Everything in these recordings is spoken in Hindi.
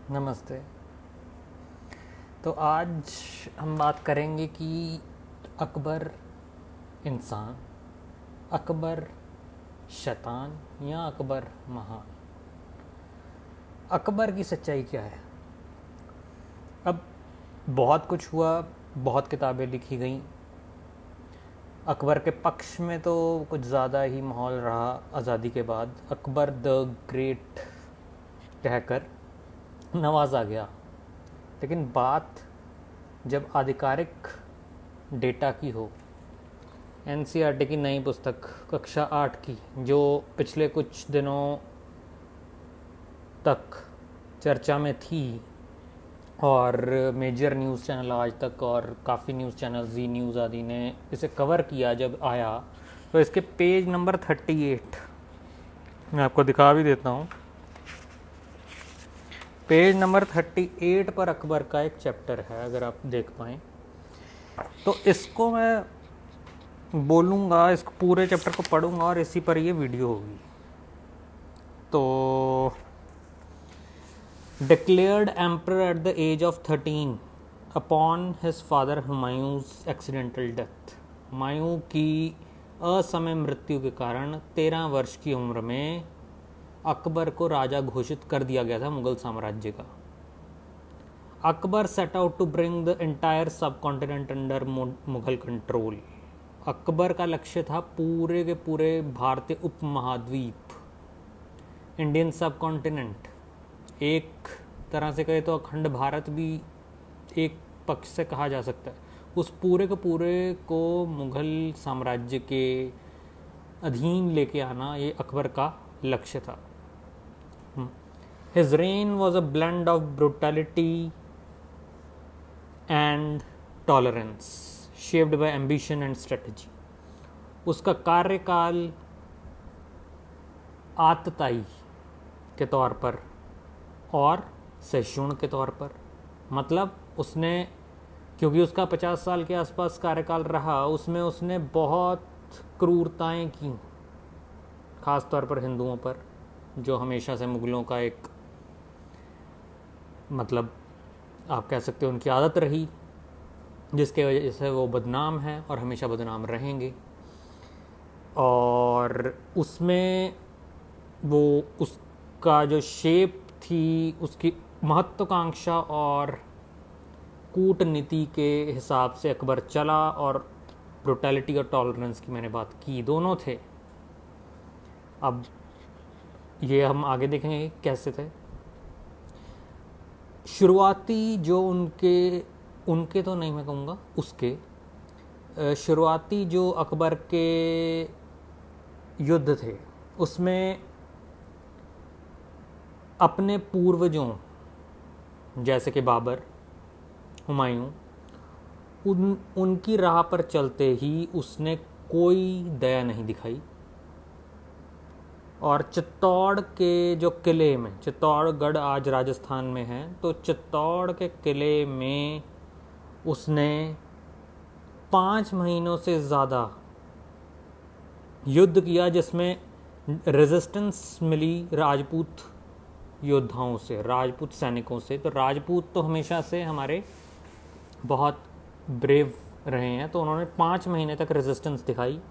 नमस्ते। तो आज हम बात करेंगे कि अकबर इंसान, अकबर शैतान या अकबर महान। अकबर की सच्चाई क्या है? अब बहुत कुछ हुआ, बहुत किताबें लिखी गईं। अकबर के पक्ष में तो कुछ ज़्यादा ही माहौल रहा। आज़ादी के बाद अकबर द ग्रेट कहकर नवाजा गया, लेकिन बात जब आधिकारिक डेटा की हो, एनसीईआरटी की नई पुस्तक कक्षा 8 की, जो पिछले कुछ दिनों तक चर्चा में थी और मेजर न्यूज़ चैनल आज तक और काफ़ी न्यूज़ चैनल जी न्यूज़ आदि ने इसे कवर किया जब आया, तो इसके पेज नंबर 38 मैं आपको दिखा भी देता हूँ। पेज नंबर 38 पर अकबर का एक चैप्टर है, अगर आप देख पाएँ तो इसको मैं बोलूँगा, इस पूरे चैप्टर को पढ़ूँगा और इसी पर ये वीडियो होगी। तो declared emperor at the age of 13 upon his father Humayun's accidental death. Humayun की असमय मृत्यु के कारण 13 वर्ष की उम्र में अकबर को राजा घोषित कर दिया गया था मुगल साम्राज्य का। Akbar set out to bring the entire subcontinent under Mughal control. Akbar का लक्ष्य था पूरे के पूरे भारतीय उपमहाद्वीप, इंडियन सब कॉन्टिनेंट, एक तरह से कहे तो अखंड भारत भी एक पक्ष से कहा जा सकता है, उस पूरे के पूरे को मुगल साम्राज्य के अधीन लेके आना ये अकबर का लक्ष्य था। His reign was a blend of brutality and tolerance, shaped by ambition and strategy. उसका कार्यकाल आतताई के तौर पर और सहिष्णु के तौर पर, मतलब उसने, क्योंकि उसका 50 साल के आसपास कार्यकाल रहा, उसमें उसने बहुत क्रूरताएं की, खास तौर पर हिंदुओं पर, जो हमेशा से मुगलों का एक, मतलब आप कह सकते हो उनकी आदत रही, जिसके वजह से वो बदनाम हैं और हमेशा बदनाम रहेंगे। और उसमें वो उसका जो शेप थी, उसकी महत्वाकांक्षा और कूटनीति के हिसाब से अकबर चला, और ब्रुटैलिटी और टॉलरेंस की मैंने बात की, दोनों थे। अब ये हम आगे देखेंगे कैसे थे। शुरुआती जो उनके तो नहीं मैं कहूँगा, उसके शुरुआती जो अकबर के युद्ध थे, उसमें अपने पूर्वजों जैसे कि बाबर, हुमायूं, उनकी राह पर चलते ही उसने कोई दया नहीं दिखाई। और चित्तौड़ के जो किले में, चित्तौड़गढ़ आज राजस्थान में है, तो चित्तौड़ के किले में उसने 5 महीनों से ज़्यादा युद्ध किया, जिसमें रेजिस्टेंस मिली राजपूत योद्धाओं से, राजपूत सैनिकों से। तो राजपूत तो हमेशा से हमारे बहुत ब्रेव रहे हैं, तो उन्होंने 5 महीने तक रेजिस्टेंस दिखाई।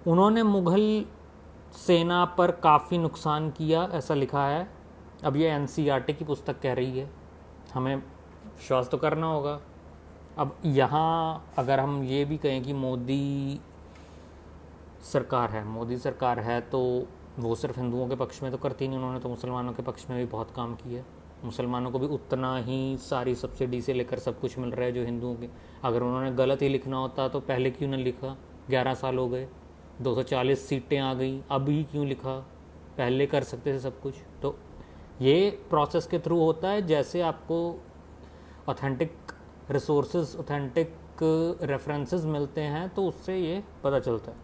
उन्होंने मुग़ल सेना पर काफ़ी नुकसान किया, ऐसा लिखा है। अब ये एनसीईआरटी की पुस्तक कह रही है, हमें विश्वास तो करना होगा। अब यहाँ अगर हम ये भी कहें कि मोदी सरकार है तो वो सिर्फ हिंदुओं के पक्ष में तो करती नहीं, उन्होंने तो मुसलमानों के पक्ष में भी बहुत काम किया। मुसलमानों को भी उतना ही सारी सब्सिडी से लेकर सब कुछ मिल रहा है जो हिंदुओं के। अगर उन्होंने गलत ही लिखना होता तो पहले क्यों न लिखा? 11 साल हो गए, 240 सीटें आ गई, अब ही क्यों लिखा? पहले कर सकते थे सब कुछ। तो ये प्रोसेस के थ्रू होता है, जैसे आपको ऑथेंटिक रिसोर्सेज, ऑथेंटिक रेफरेंसेस मिलते हैं तो उससे ये पता चलता है।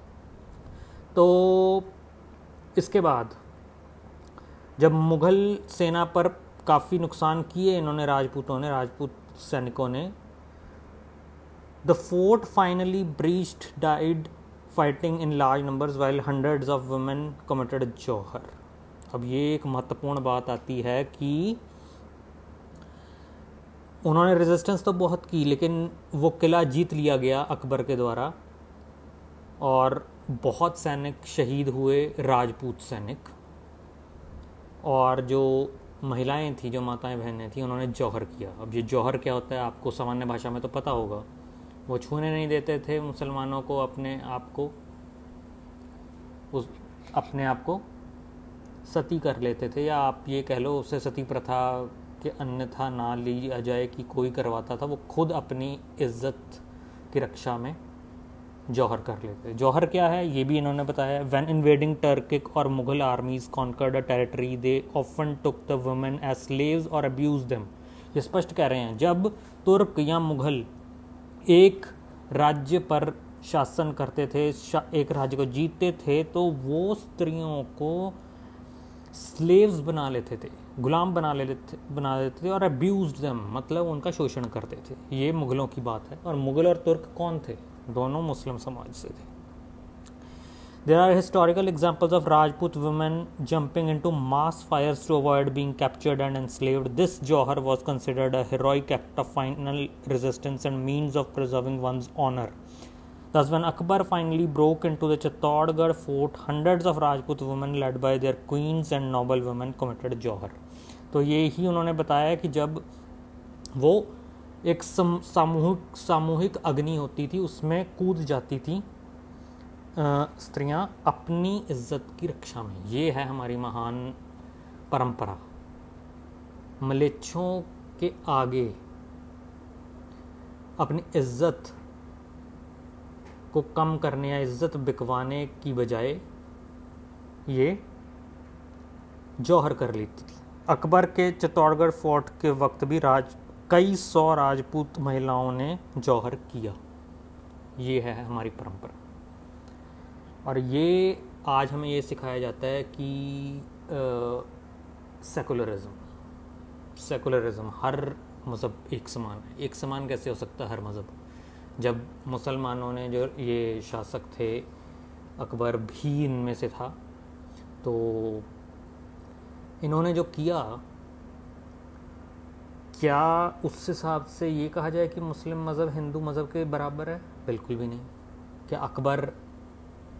तो इसके बाद जब मुग़ल सेना पर काफ़ी नुकसान किए इन्होंने, राजपूत सैनिकों ने, the fort finally breached, died fighting in large numbers while hundreds of women committed जौहर। अब ये एक महत्वपूर्ण बात आती है कि उन्होंने रेजिस्टेंस तो बहुत की, लेकिन वो किला जीत लिया गया अकबर के द्वारा और बहुत सैनिक शहीद हुए, राजपूत सैनिक। और जो महिलाएं थी, जो माताएं बहनें थी, उन्होंने जौहर किया। अब ये जौहर क्या होता है आपको सामान्य भाषा में तो पता होगा। वो छूने नहीं देते थे मुसलमानों को अपने आप को सती कर लेते थे, या आप ये कह लो उसे सती प्रथा के अन्यथा ना लिया जाए कि कोई करवाता था, वो खुद अपनी इज्जत की रक्षा में जौहर कर लेते। जौहर क्या है ये भी इन्होंने बताया। When invading Turkic or Mughal armies conquered a territory they often took the women as slaves or abuse them. ये स्पष्ट कह रहे हैं, जब तुर्क या मुगल एक राज्य पर शासन करते थे, एक राज्य को जीतते थे, तो वो स्त्रियों को स्लेव्स बना लेते थे, गुलाम बना लेते थे और अब्यूज्ड देम, मतलब उनका शोषण करते थे। ये मुगलों की बात है। और मुगल और तुर्क कौन थे? दोनों मुस्लिम समाज से थे। There are historical examples of Rajput women jumping into mass fires to avoid being captured and enslaved. This Jauhar was considered a heroic act of final resistance and means of preserving one's honor. Thus, when Akbar finally broke into the Chittorgarh fort, hundreds of Rajput women led by their queens and noble women committed Jauhar. तो ये ही उन्होंने बताया कि जब वो एक सामूहिक अग्नि होती थी, उसमें कूद जाती थी स्त्रियां अपनी इज्जत की रक्षा में। ये है हमारी महान परंपरा। मलेच्छों के आगे अपनी इज्जत को कम करने या इज्जत बिकवाने की बजाय ये जौहर कर लेती थी। अकबर के चित्तौड़गढ़ फोर्ट के वक्त भी कई सौ राजपूत महिलाओं ने जौहर किया। ये है हमारी परंपरा। और ये आज हमें ये सिखाया जाता है कि सेकुलरिज्म, हर मज़हब एक समान है। एक समान कैसे हो सकता है हर मज़हब? जब मुसलमानों ने, जो ये शासक थे, अकबर भी इनमें से था, तो इन्होंने जो किया, क्या उस हिसाब से ये कहा जाए कि मुस्लिम मज़हब हिंदू मज़हब के बराबर है? बिल्कुल भी नहीं। क्या अकबर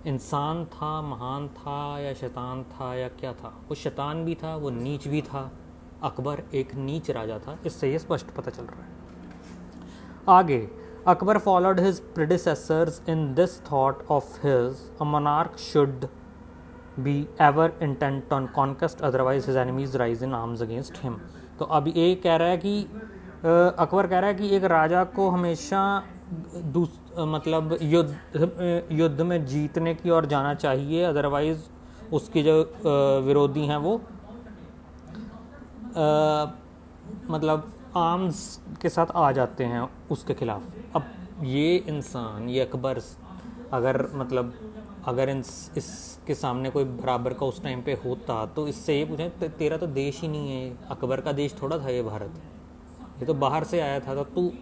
इंसान था, महान था, या शैतान था, या क्या था? वो शैतान भी था, वो नीच भी था। अकबर एक नीच राजा था, इससे ये स्पष्ट पता चल रहा है। आगे, Akbar followed his predecessors in this thought of his, a monarch should be ever intent on conquest, otherwise his enemies rise in arms against him. तो अब ये कह रहा है कि अकबर कह रहा है कि एक राजा को हमेशा मतलब युद्ध में जीतने की ओर जाना चाहिए, अदरवाइज उसके जो विरोधी हैं वो मतलब आर्म्स के साथ आ जाते हैं उसके खिलाफ। अब ये इंसान, ये अकबर, अगर इसके सामने कोई बराबर का उस टाइम पे होता, तो इससे ये पूछें तेरा तो देश ही नहीं है, अकबर का देश थोड़ा था ये भारत, ये तो बाहर से आया था। तो तू,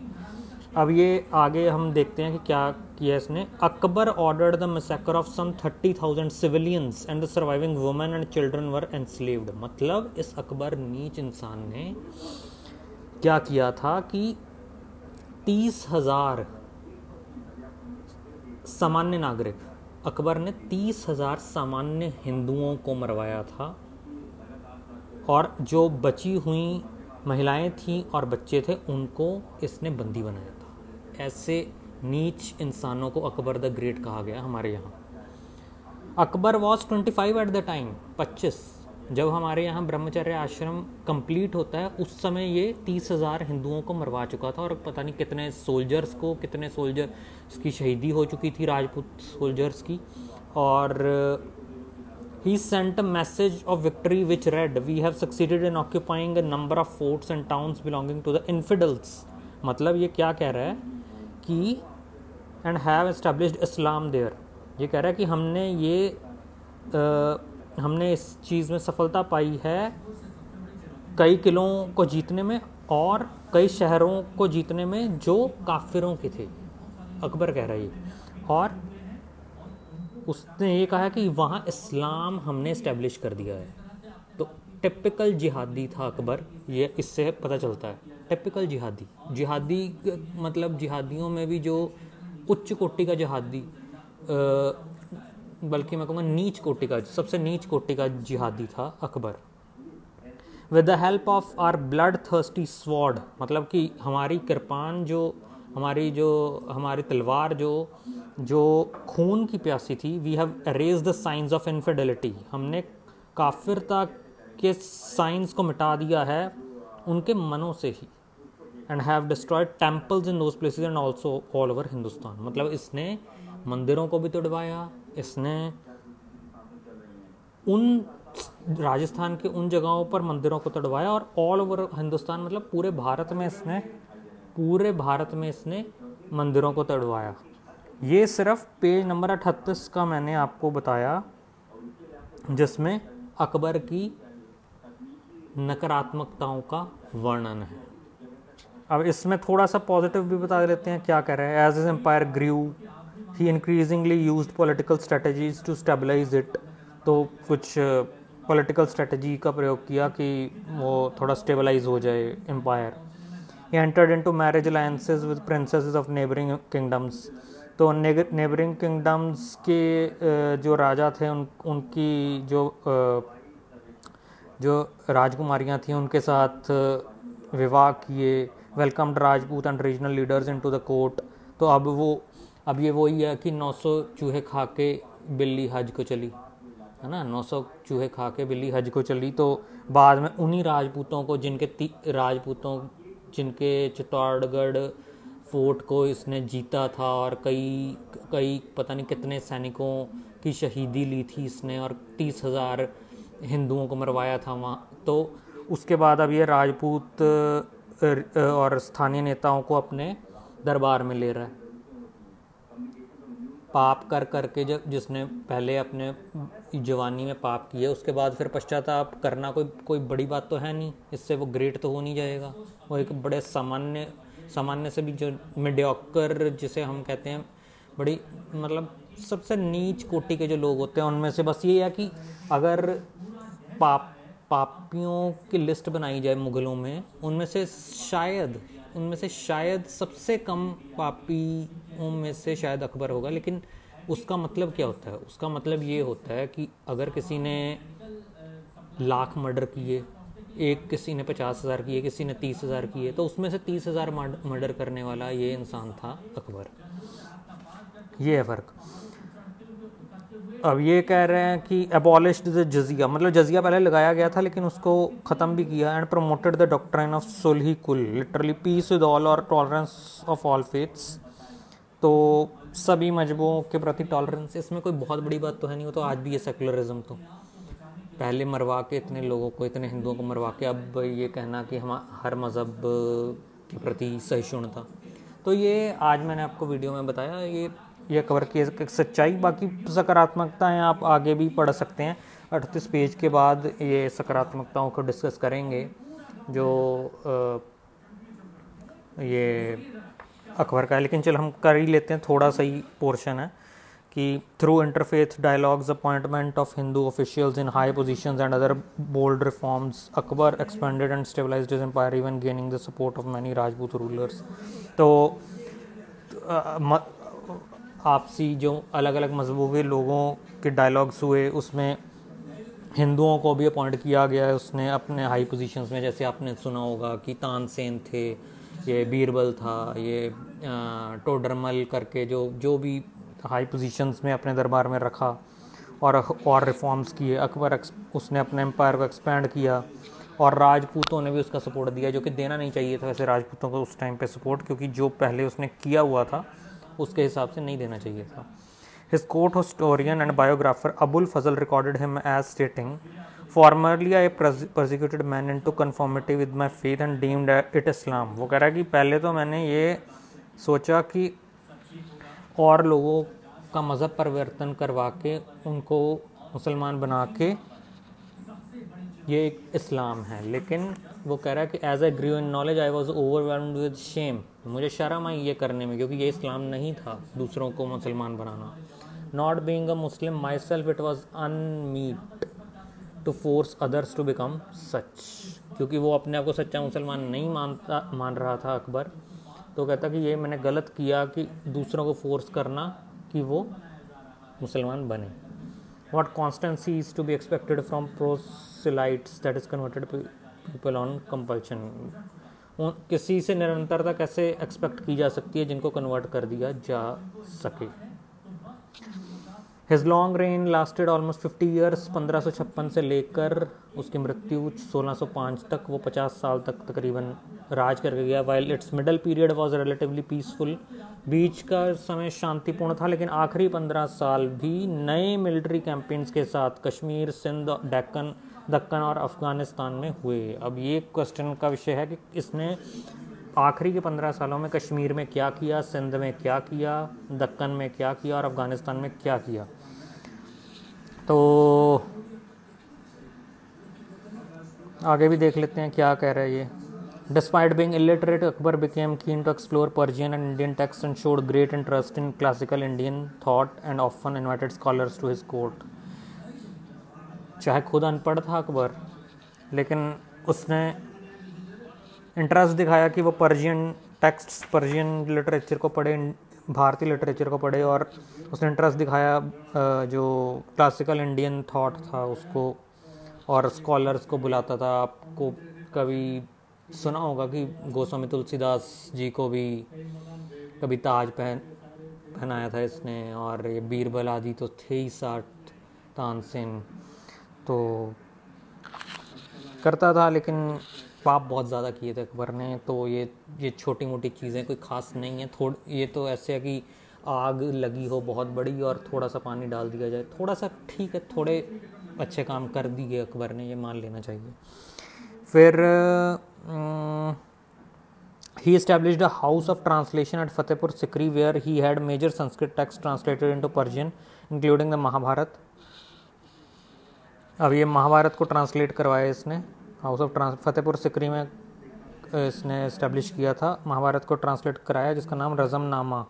अब ये आगे हम देखते हैं कि क्या किया इसने। Akbar ordered the massacre of some 30,000 civilians and the surviving women and children were enslaved. मतलब इस अकबर नीच इंसान ने क्या किया था कि 30,000 सामान्य नागरिक, अकबर ने 30,000 सामान्य हिंदुओं को मरवाया था, और जो बची हुई महिलाएं थीं और बच्चे थे उनको इसने बंदी बनाया था। ऐसे नीच इंसानों को अकबर द ग्रेट कहा गया हमारे यहाँ। Akbar was 25 at the time, 25। जब हमारे यहाँ ब्रह्मचर्य आश्रम कंप्लीट होता है, उस समय ये 30,000 हिंदुओं को मरवा चुका था, और पता नहीं कितने सोल्जर्स की शहीदी हो चुकी थी, राजपूत सोल्जर्स की। और he sent a message of victory which read, we have succeeded in occupying a number of forts and towns belonging to the infidels। मतलब ये क्या कह रहा है कि and have established Islam there। ये कह रहा है कि हमने इस चीज़ में सफलता पाई है, कई किलों को जीतने में और कई शहरों को जीतने में जो काफिरों के थे। अकबर कह रहा है, और उसने ये कहा कि वहाँ इस्लाम हमने इस्टेब्लिश कर दिया है। टिपिकल जिहादी था अकबर, ये इससे पता चलता है। टिपिकल जिहादी मतलब जिहादियों में भी जो उच्च कोटि का जिहादी, बल्कि मैं कहूँगा नीच कोटि का, सबसे नीच कोटि का जिहादी था Akbar. With the help of our blood thirsty sword, मतलब कि हमारी कृपान हमारी तलवार जो खून की प्यासी थी, we have erased the science of infidelity, हमने काफिरता के साइंस को मिटा दिया है उनके मनों से ही। And have destroyed temples in those places and also all over Hindustan, मतलब इसने मंदिरों को भी तोड़वाया, इसने उन राजस्थान के उन जगहों पर मंदिरों को तोड़वाया, और ऑल ओवर हिंदुस्तान मतलब पूरे भारत में इसने मंदिरों को तोड़वाया। ये सिर्फ पेज नंबर 38 का मैंने आपको बताया, जिसमें अकबर की नकारात्मकताओं का वर्णन है। अब इसमें थोड़ा सा पॉजिटिव भी बता देते हैं, क्या कह रहे हैं। As his empire grew he increasingly used political strategies to stabilise it, तो कुछ पॉलिटिकल स्ट्रेटजी का प्रयोग किया कि वो थोड़ा स्टेबलाइज हो जाए empire. He entered into marriage alliances with princesses of neighbouring kingdoms, तो नेबरिंग किंगडम्स के जो राजा थे उनकी जो राजकुमारियां थी उनके साथ विवाह किए। Welcomed Rajput and regional leaders into the court, तो अब ये वही है कि 900 चूहे खा के बिल्ली हज को चली, है ना, 900 चूहे खा के बिल्ली हज को चली। तो बाद में उन्हीं राजपूतों को जिनके चित्तौड़गढ़ फोर्ट को इसने जीता था, और कई पता नहीं कितने सैनिकों की शहीदी ली थी इसने, और 30,000 हिंदुओं को मरवाया था वहाँ। तो उसके बाद अब ये राजपूत और स्थानीय नेताओं को अपने दरबार में ले रहा है। पाप कर करके जिसने पहले अपने जवानी में पाप किए, उसके बाद फिर पश्चाताप करना कोई बड़ी बात तो है नहीं, इससे वो ग्रेट तो हो नहीं जाएगा। वो एक बड़े सामान्य से भी जो मीडियोकर जिसे हम कहते हैं, बड़ी मतलब सबसे नीच कोटि के जो लोग होते हैं, उनमें से बस ये है कि अगर पापियों की लिस्ट बनाई जाए मुगलों में, उनमें से शायद सबसे कम पापियों में से शायद अकबर होगा। लेकिन उसका मतलब क्या होता है? उसका मतलब ये होता है कि अगर किसी ने लाख मर्डर किए, किसी ने 50,000 किए, किसी ने 30,000 किए, तो उसमें से 30,000 मर्डर करने वाला ये इंसान था अकबर। ये है फ़र्क। अब ये कह रहे हैं कि अबॉलिश्ड द जजिया, मतलब जजिया पहले लगाया गया था लेकिन उसको ख़त्म भी किया। And promoted the doctrine of सुलही कुल, लिटरली पीस विद ऑल और टॉलरेंस ऑफ ऑल फेथ्स, तो सभी मजहबों के प्रति टॉलरेंस। इसमें कोई बहुत बड़ी बात तो है नहीं, वो तो आज भी है सेकुलरिज्म। तो पहले मरवा के इतने लोगों को, इतने हिंदुओं को मरवा के अब ये कहना कि हम हर मज़हब के प्रति सहिष्णुता। तो ये आज मैंने आपको वीडियो में बताया, ये कवर की एक सच्चाई। बाकी सकारात्मकताएं आप आगे भी पढ़ सकते हैं। 38 पेज के बाद ये सकारात्मकताओं को डिस्कस करेंगे, जो ये अकबर का है। लेकिन चल हम कर ही लेते हैं, थोड़ा सा ही पोर्शन है कि through interfaith dialogues, appointment of Hindu officials in high positions and other bold reforms, Akbar expanded and stabilised his empire even gaining the support of many Rajput rulers. तो आपसी जो अलग अलग मजहबों के लोगों के डायलॉग्स हुए, उसमें हिंदुओं को भी अपॉइंट किया गया है उसने अपने हाई पोजीशंस में। जैसे आपने सुना होगा कि तानसेन थे, ये बीरबल था, ये टोडरमल करके जो भी हाई पोजीशंस में अपने दरबार में रखा, और रिफॉर्म्स किए। अकबर उसने अपने एम्पायर को एक्सपेंड किया, और राजपूतों ने भी उसका सपोर्ट दिया, जो कि देना नहीं चाहिए था वैसे राजपूतों को उस टाइम पे सपोर्ट, क्योंकि जो पहले उसने किया हुआ था उसके हिसाब से नहीं देना चाहिए था। His court historian and biographer Abul Fazl recorded him as stating, "Formerly I persecuted men into conformity with my faith and deemed it Islam." वो कह रहा है कि पहले तो मैंने ये सोचा कि और लोगों का मज़हब परिवर्तन करवा के उनको मुसलमान बना के ये एक इस्लाम है। लेकिन वो कह रहा है कि as I grew in knowledge I was overwhelmed with shame, मुझे शर्म आई ये करने में, क्योंकि ये इस्लाम नहीं था दूसरों को मुसलमान बनाना। Not being a Muslim myself it was unmeet, to force others to become such, क्योंकि वो अपने आप को सच्चा मुसलमान नहीं मान रहा था अकबर, तो कहता कि ये मैंने गलत किया कि दूसरों को फोर्स करना कि वो मुसलमान बने। What constancy is to be expected from proselytes, that is converted people on compulsion? किसी से निरंतरता कैसे एक्सपेक्ट की जा सकती है जिनको कन्वर्ट कर दिया जा सके। His long reign lasted almost 50 years, 1556 से लेकर उसकी मृत्यु 1605 तक, वो 50 साल तक तकरीबन राज करके गया। While its middle period was relatively peaceful, बीच का समय शांतिपूर्ण था, लेकिन आखिरी 15 साल भी नए मिलिट्री कैंपेन्स के साथ कश्मीर, सिंध, दक्कन और अफगानिस्तान में हुए। अब ये क्वेश्चन का विषय है कि इसने आखिरी के 15 सालों में कश्मीर में क्या किया, सिंध में क्या किया, दक्कन में क्या किया और अफगानिस्तान में क्या किया। तो आगे भी देख लेते हैं क्या कह रहा है ये। Despite being illiterate, Akbar became keen to explore Persian and Indian texts and showed great interest in classical Indian thought and often invited scholars to his court. चाहे खुद अनपढ़ था अकबर, लेकिन उसने इंटरेस्ट दिखाया कि वो पर्शियन टेक्स्ट्स, पर्शियन लिटरेचर को पढ़े, भारतीय लिटरेचर को पढ़े, और उसने इंटरेस्ट दिखाया जो क्लासिकल इंडियन थॉट था उसको, और स्कॉलर्स को बुलाता था। आपको कभी सुना होगा कि गोस्वामी तुलसीदास जी को भी कभी ताज पहनाया था इसने, और ये बीरबल आदि तो थे ही 60 तानसेन, तो करता था, लेकिन पाप बहुत ज़्यादा किए थे अकबर ने। तो ये छोटी मोटी चीज़ें कोई ख़ास नहीं है। ये तो ऐसे है कि आग लगी हो बहुत बड़ी और थोड़ा सा पानी डाल दिया जाए, थोड़ा सा ठीक है, थोड़े अच्छे काम कर दिए अकबर ने, ये मान लेना चाहिए। फिर he established a house of translation at Fatehpur Sikri where he had major Sanskrit texts translated into Persian including the Mahabharat. अब ये महाभारत को ट्रांसलेट करवाया इसने, हाउस ऑफ फतेहपुर सिकरी में इसने इस्टेब्लिश किया था, महाभारत को ट्रांसलेट कराया जिसका नाम रज़मनामा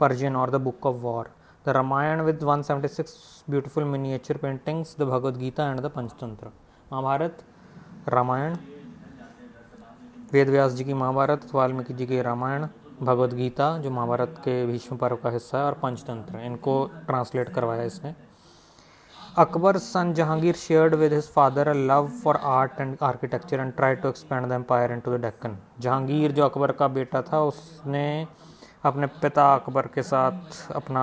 पर्शियन और the book of war, the Ramayan with 176 beautiful miniature paintings, the Bhagavad Gita and the Panchatantra. Mahabharat, Ramayan, Ved Vyas ji की महाभारत, वाल्मीकि जी की रामायण, भगवद गीता जो महाभारत के भीष्म पर्व का हिस्सा है, और पंचतंत्र, इनको ट्रांसलेट करवाया इसने। Akbar son Jahangir shared with his father a love for art and architecture and tried to expand the empire into the Deccan. Jahangir जो अकबर का बेटा था, उसने अपने पिता अकबर के साथ अपना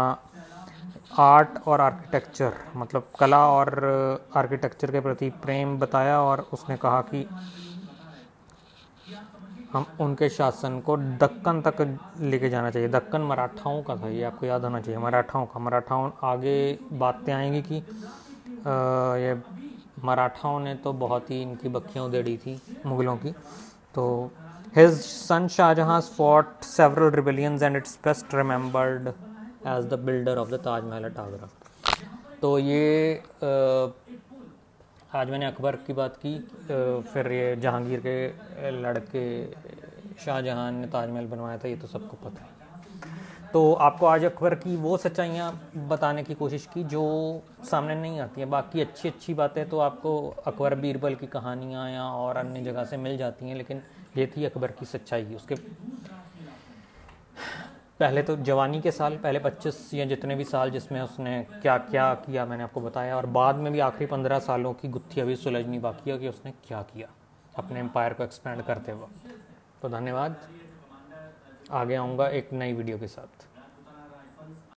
आर्ट और आर्किटेक्चर, मतलब कला और आर्किटेक्चर के प्रति प्रेम बताया, और उसने कहा कि हम उनके शासन को दक्कन तक लेके जाना चाहिए। दक्कन मराठाओं का था, ये आपको याद होना चाहिए, मराठाओं आगे बातें आएंगी कि ये मराठाओं ने तो बहुत ही इनकी बखियाँ उधेड़ी थी मुग़लों की। तो his son Shah Jahan fought several rebellions and it's best remembered as the builder of the Taj Mahal at Agra. तो ये आज मैंने अकबर की बात की, फिर ये जहांगीर के लड़के शाहजहां ने ताजमहल बनवाया था, ये तो सबको पता है। तो आपको आज अकबर की वो सच्चाइयाँ बताने की कोशिश की जो सामने नहीं आती हैं। बाकी अच्छी अच्छी बातें तो आपको अकबर बीरबल की कहानियाँ या और अन्य जगह से मिल जाती हैं, लेकिन ये थी अकबर की सच्चाई। उसके पहले तो जवानी के साल, पहले 25 या जितने भी साल जिसमें उसने क्या क्या किया मैंने आपको बताया, और बाद में भी आखिरी 15 सालों की गुत्थी अभी सुलझनी बाकी है कि उसने क्या किया अपने एम्पायर को एक्सपेंड करते वक्त। तो धन्यवाद, आगे आऊँगा एक नई वीडियो के साथ।